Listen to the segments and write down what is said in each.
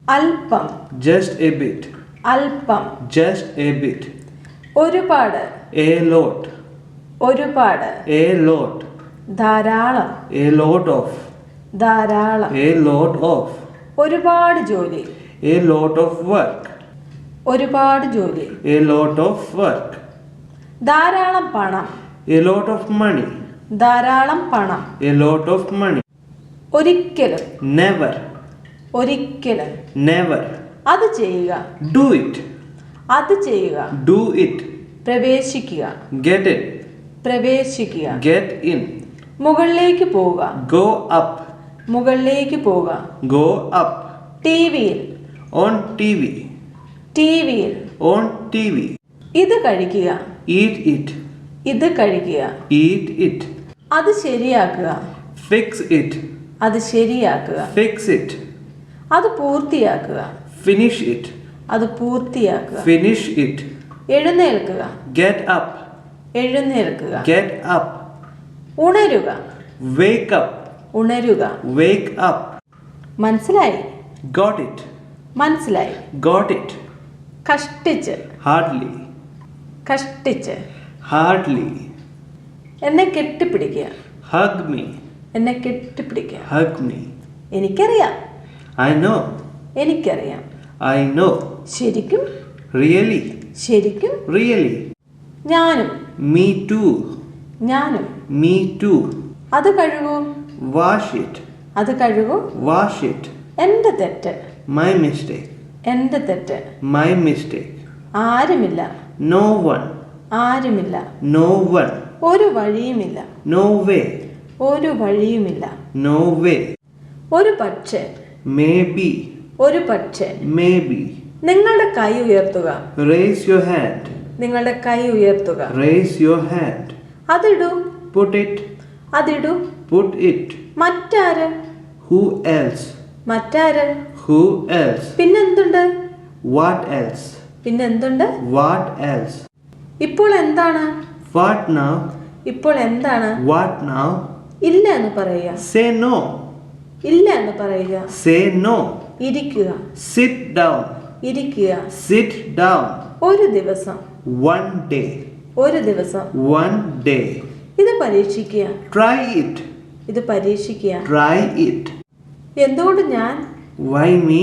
അല്പം. Just a bit. അല്പം. Just a bit. ഒരുപാട്. A lot. ഒരുപാട്. A lot. ധാരാളം. A lot of. ധാരാളം. A lot of. ഒരുപാട് ജോലി. A lot of work. ഒരുപാട് ജോലി. A lot of work. ധാരാളം പണം. A lot of money. ധാരാളം പണം. A lot of money. ഒരിക്കലും. Never. ഒരിക്കലും. Never. അത് ചെയ്യുക. Do it. അത് ചെയ്യുക. Do it. പ്രവേശിക്കുക. Get it. പ്രവേശിക്കുക. Get in. മുകളിലേക്ക് പോവുക. Go up. മുകളിലേക്ക് പോവുക. Go up. ടിവിയിൽ. On TV. ടിവിയിൽ. On TV. ഇത് കഴിക്കുക. Eat it. ഇത് കഴിക്കുക. Eat it. അത് ശരിയാക്കുക. Fix it. അത് ശരിയാക്കുക. Fix it. അത് പൂർത്തിയാക്കുക. Finish it. അത് പൂർത്തിയാക്കുക. Finish it. എഴുന്നേൽക്കുക. Get up. എഴുന്നേൽക്കുക. Get up. ഉണരുക. Wake up. ഉണരുക. Wake up. മനസ്സിലായി? Got it. മനസ്സിലായി. Got it. കഷ്ടിച്ച്. Hardly. കഷ്ടിച്ച്. Hardly. എന്നെ കെട്ടിപ്പിടിക്കുക. Hug me. എന്നെ കെട്ടിപ്പിടിക്കുക. Hug me. എനിക്കറിയാം. I know. എനിക്കറിയാം. I know. ശരിക്കും. Really. ശരിക്കും. Really. ഞാനും. Me too. ഞാനും. Me too. അത് കഴുകൂ. Wash it. അത് കഴുകൂ. Wash it. എൻ്റെ തെറ്റ്. My mistake. എൻ്റെ തെറ്റ്. My mistake. ആരുമില്ല. No one. ആരുമില്ല. No one. ഒരു വഴിയുമില്ല. No way. ഒരു വഴിയുമില്ല. No way. ഒരു പക്ഷേ. Maybe. ഒരു പക്ഷേ. Maybe. നിങ്ങളുടെ കൈ ഉയർത്തുക. Raise your hand. നിങ്ങളുടെ കൈ ഉയർത്തുക. Raise your hand. അതിടൂ. Put it. അതിടൂ. Put it. മറ്റാര്? Who else? മറ്റാര്? Who else? പിന്നെന്തുണ്ട്? What else? പിന്നെന്തുണ്ട്? What else? ഇപ്പോൾ എന്താണ്? What now? ഇപ്പോൾ എന്താണ്? What now? ഇല്ല എന്ന് പറയുക. Say no. ഇല്ല എന്ന് പറയുക. Say no. ഇരിക്കുക. Sit down. ഇരിക്കുക. Sit down. ഒരു ദിവസം. One day. ഒരു ദിവസം. One day. ഇത് പരീക്ഷിക്കുക. Try it. ഇത് പരീക്ഷിക്കുക. Try it. എന്തുകൊണ്ട് ഞാൻ? Why me?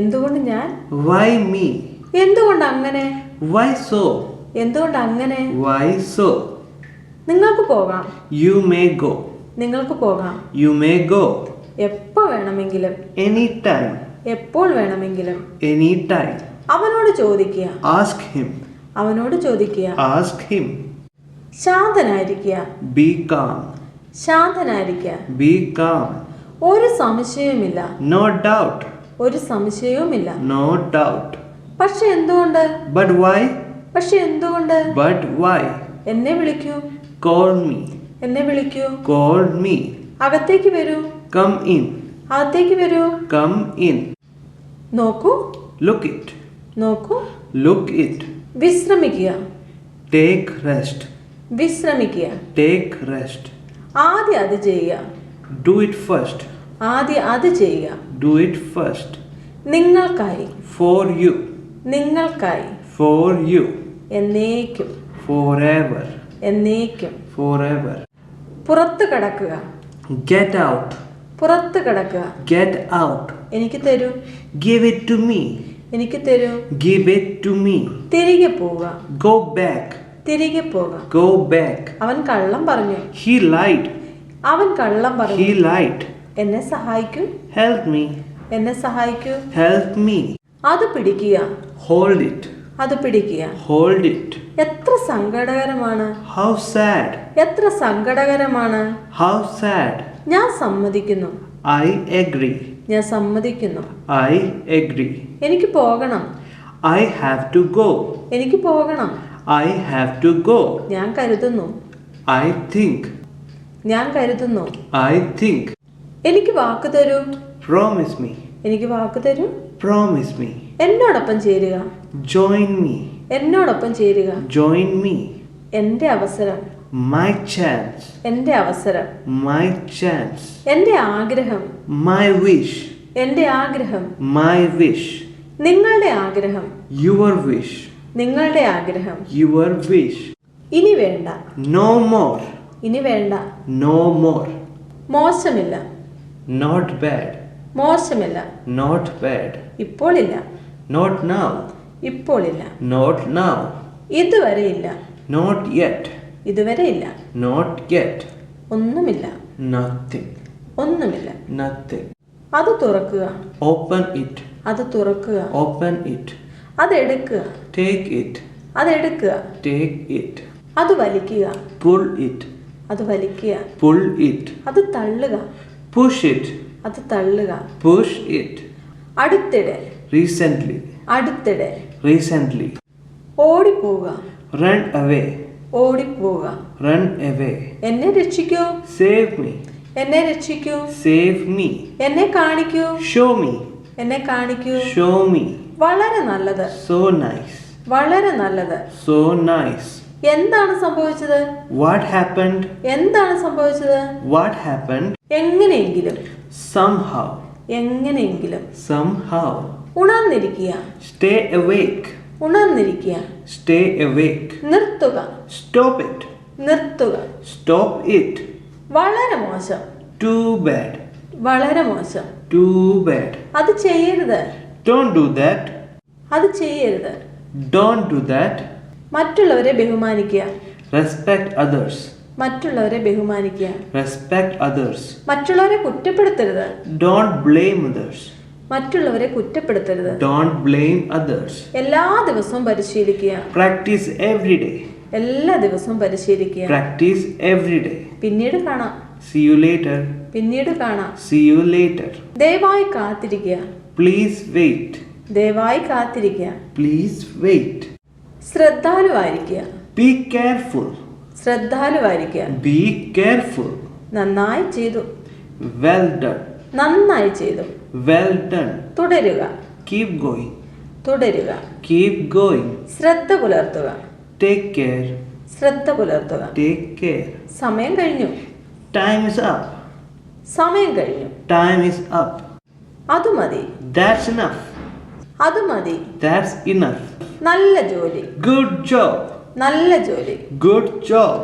എന്തുകൊണ്ട് ഞാൻ? Why me? എന്തുകൊണ്ട് അങ്ങനെ? Why so? എന്തുകൊണ്ട് അങ്ങനെ? Why so? നിങ്ങൾക്ക് പോകാം. You may go. നിങ്ങൾക്ക് പോകാം. You may go. എപ്പോൾ വേണമെങ്കിലും. Anytime. എപ്പോൾ വേണമെങ്കിലും. Anytime. അവനോട് ചോദിക്കുക. Ask him. അവനോട് ചോദിക്കുക. Ask him. ശാന്തനായിരിക്കുക. Be calm. ശാന്തനായിരിക്കുക. Be calm. ഒരു സംശയവുമില്ല. No doubt. ഒരു സംശയവുമില്ല. No doubt. പക്ഷെ എന്തുകൊണ്ട്? But why? പക്ഷെ എന്തുകൊണ്ട്? But why? എന്നെ വിളിക്കൂ. Call me. എന്നെ വിളിക്കൂ. Call me. അകത്തേക്ക് വരൂ. Come in. അകത്തേക്ക് വരൂ. Come in. നോക്കൂ. Look it. നോക്കൂ. Look it. വിശ്രമിക്കുക. Take rest. വിശ്രമിക്കുക. Take rest. ആദ്യം അത് ചെയ്യുക. Do it first. ആദ്യം അത് ചെയ്യുക. Do it first. നിങ്ങൾക്കായി. For you. നിങ്ങൾക്കായി. For you. എന്നേക്കും. Forever. എന്നേക്കും. Forever. പുറത്ത് കടക്കുക. Get out. പുറത്ത് കടക്കുക. Get out. എനിക്ക് തരൂ. Give it to me. എനിക്ക് തരൂ. Give it to me. തിരികെ പോവുക. Go back. തിരികെ പോവുക. Go back. അവൻ കള്ളം പറഞ്ഞു. He lied. അവൻ കള്ളം പറഞ്ഞു. He lied. എന്നെ സഹായിക്കൂ. Help me. എന്നെ സഹായിക്കൂ. Help me. അത് പിടിക്കുക. Hold it. അത് പിടിക്കുക. Hold it. എത്ര സങ്കടകരമാണ്. How sad. എത്ര സങ്കടകരമാണ്. How sad. ഞാൻ സമ്മതിക്കുന്നു. I agree. ഞാൻ സമ്മതിക്കുന്നു. I agree. എനിക്ക് പോകണം. I have to go. എനിക്ക് പോകണം. I have to go. ഞാൻ കരുതുന്നു. I think. ഞാൻ കരുതുന്നു. I think. എനിക്ക് വാക്ക് തരൂ. Promise me. എനിക്ക് വാക്ക് തരൂ. Promise me. എന്നോടൊപ്പം ചേരുക. Join me. എന്നോടൊപ്പം ചേരുക. Join me. എൻ്റെ അവസരം. My chance. എൻ്റെ അവസരം. My chance. എൻ്റെ ആഗ്രഹം. My wish. എൻ്റെ ആഗ്രഹം. My wish. നിങ്ങളുടെ ആഗ്രഹം. Your wish. നിങ്ങളുടെ ആഗ്രഹം. Your wish. ഇനി വേണ്ട. No more. ഇനി വേണ്ട. No more. മോശമില്ല. Not bad. മോശമില്ല. Not bad. ഇപ്പോളില്ല. Not now. ഇപ്പോളില്ല. Not now. ഇതുവരെ ഇല്ല. Not yet. ഇതുവരെ ഇല്ല. Not yet. ഒന്നുമില്ല. Nothing. ഒന്നുമില്ല. Nothing. അത് തുറക്കുക. Open it. അത് തുറക്കുക. Open it. അതെടുക്കുക. Take it. അതെടുക്കുക. Take it. അത് വലിക്കുക. Pull it. അത് വലിക്കുക. Pull it. അത് തള്ളുക. Push it. അത് തള്ളുക. Push it. അടുത്തിടെ. Recently. അടുത്തിടെ. Recently. ഓടിപ്പോവുക. Run away. ഓടിപ്പോവുക. Run away. എന്നെ രക്ഷിക്കൂ. Save me. എന്നെ രക്ഷിക്കൂ. Save me. എന്നെ കാണിക്കൂ. Show me. എന്നെ കാണിക്കൂ. Show me. വളരെ നല്ലത്. So nice. വളരെ നല്ലത്. So nice. എന്താണ് സംഭവിച്ചത്? What happened? എന്താണ് സംഭവിച്ചത്? What happened? എങ്ങനെയെങ്കിലും. Somehow. എങ്ങനെയെങ്കിലും. Somehow. ഉണർന്നിരിക്കുക. Stay awake. ഉണർന്നിരിക്കുക. Stay awake. നിർത്തുക. Stop it. നിർത്തുക. Stop it. വളരെ മോശം. Too bad. വളരെ മോശം. Too bad. അത് ചെയ്യരുത്. Don't do that. അത് ചെയ്യരുത്. Don't do that. മറ്റുള്ളവരെ ബഹുമാനിക്കുക. Respect others. മറ്റുള്ളവരെ ബഹുമാനിക്കുക. Respect others. മറ്റുള്ളവരെ കുറ്റപ്പെടുത്തരുത്. Don't blame others. മറ്റുള്ളവരെ കുറ്റപ്പെടുത്തരുത്. Don't blame others. എല്ലാ ദിവസവും പരിശീലിക്കുക. Practice every day. എല്ലാ ദിവസവും പരിശീലിക്കുക. Practice every day. പിന്നീട് കാണാം. See you later. പിന്നീട് കാണാം. See you later. ദയവായി കാത്തിരിക്കുക. Please wait. ദയവായി കാത്തിരിക്കുക. Please wait. ശ്രദ്ധാലുവായിരിക്കുക. Be careful. ശ്രദ്ധാലുവായിരിക്കുക. Be careful. നന്നായി ചെയ്തു. Well done. നന്നായി ചെയ്തു. Well done. തുടരുക. Keep going. തുടരുക. Keep going. ശ്രദ്ധ പുലർത്തുക. Take care. ശ്രദ്ധ പുലർത്തുക. Take care. സമയം കഴിഞ്ഞു. Time is up. സമയം കഴിഞ്ഞു. Time is up. അത് മതി. That's enough. അത് മതി. That's enough. നല്ല ജോലി. Good job. നല്ല ജോലി. Good job.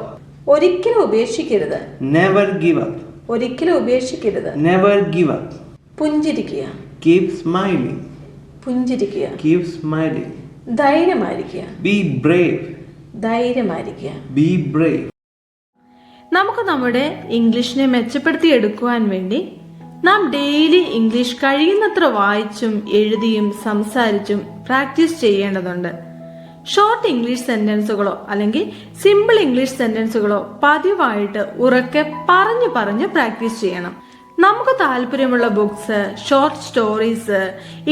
ഒരിക്കലും ഉപേക്ഷിക്കരുത്. Never give up. ഒരിക്കലും ഉപേക്ഷിക്കരുത്. Never give up. പുഞ്ചിരിക്കുക. Keep smiling. പുഞ്ചിരിക്കുക. Keep smiling. ധൈര്യമായിരിക്കുക. Be brave. ധൈര്യമായിരിക്കുക. Be brave. നമുക്ക് നമ്മുടെ ഇംഗ്ലീഷിനെ മെച്ചപ്പെടുത്തി എടുക്കുവാൻ വേണ്ടി നാം ഡെയിലി ഇംഗ്ലീഷ് കഴിയുന്നത്ര വായിച്ചും എഴുതിയും സംസാരിച്ചും പ്രാക്ടീസ് ചെയ്യേണ്ടതുണ്ട്. ഷോർട്ട് ഇംഗ്ലീഷ് സെന്റൻസുകളോ അല്ലെങ്കിൽ സിമ്പിൾ ഇംഗ്ലീഷ് സെന്റൻസുകളോ പതിവായിട്ട് ഉറക്കെ പറഞ്ഞു പ്രാക്ടീസ് ചെയ്യണം. നമുക്ക് താല്പര്യമുള്ള books, short stories,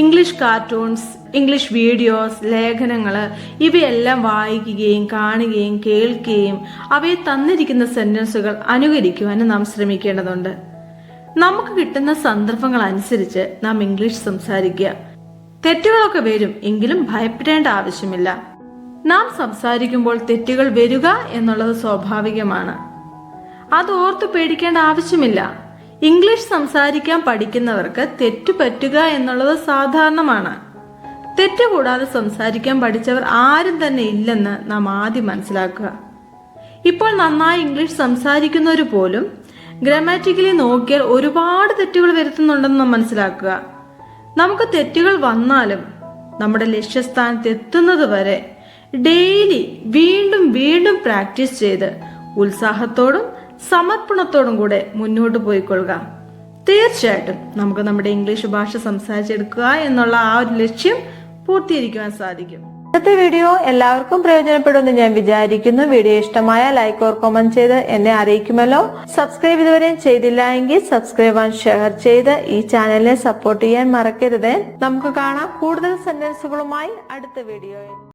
English cartoons, English videos, ലേഖനങ്ങൾ ഇവയെല്ലാം വായിക്കുകയും കാണുകയും കേൾക്കുകയും അവയെ തന്നിരിക്കുന്ന സെന്റൻസുകൾ അനുകരിക്കുവാനും നാം ശ്രമിക്കേണ്ടതുണ്ട്. നമുക്ക് കിട്ടുന്ന സന്ദർഭങ്ങൾ അനുസരിച്ച് നാം ഇംഗ്ലീഷ് സംസാരിക്കുക. തെറ്റുകളൊക്കെ വരും, എങ്കിലും ഭയപ്പെടേണ്ട ആവശ്യമില്ല. നാം സംസാരിക്കുമ്പോൾ തെറ്റുകൾ വരിക എന്നുള്ളത് സ്വാഭാവികമാണ്. അത് ഓർത്ത് പേടിക്കേണ്ട ആവശ്യമില്ല. ഇംഗ്ലീഷ് സംസാരിക്കാൻ പഠിക്കുന്നവർക്ക് തെറ്റു പറ്റുക എന്നുള്ളത് സാധാരണമാണ്. തെറ്റുകൂടാതെ സംസാരിക്കാൻ പഠിച്ചവർ ആരും തന്നെ ഇല്ലെന്ന് നാം ആദ്യം മനസ്സിലാക്കുക. ഇപ്പോൾ നന്നായി ഇംഗ്ലീഷ് സംസാരിക്കുന്നവർ പോലും ഗ്രാമാറ്റിക്കലി നോക്കിയാൽ ഒരുപാട് തെറ്റുകൾ വരുത്തുന്നുണ്ടെന്ന് നാം മനസ്സിലാക്കുക. നമുക്ക് തെറ്റുകൾ വന്നാലും നമ്മുടെ ലക്ഷ്യസ്ഥാനത്ത് എത്തുന്നത് വരെ ഡെയിലി വീണ്ടും പ്രാക്ടീസ് ചെയ്ത് ഉത്സാഹത്തോടും സമർപ്പണത്തോടും കൂടെ മുന്നോട്ട് പോയിക്കൊള്ളുക. തീർച്ചയായിട്ടും നമുക്ക് നമ്മുടെ ഇംഗ്ലീഷ് ഭാഷ സംസാരിച്ചെടുക്കുക എന്നുള്ള ആ ഒരു ലക്ഷ്യം പൂർത്തീകരിക്കുവാൻ സാധിക്കും. ഇന്നത്തെ വീഡിയോ എല്ലാവർക്കും പ്രയോജനപ്പെടുമെന്ന് ഞാൻ വിചാരിക്കുന്നു. വീഡിയോ ഇഷ്ടമായ ലൈക്ക് ഓർ കമന്റ് ചെയ്ത് എന്നെ അറിയിക്കുമല്ലോ. സബ്സ്ക്രൈബ് ഇതുവരെയും ചെയ്തില്ല എങ്കിൽ സബ്സ്ക്രൈബ് ആൻഡ് ഷെയർ ചെയ്ത് ഈ ചാനലിനെ സപ്പോർട്ട് ചെയ്യാൻ മറക്കരുത്. നമുക്ക് കാണാം കൂടുതൽ സെന്റൻസുകളുമായി അടുത്ത വീഡിയോയിൽ.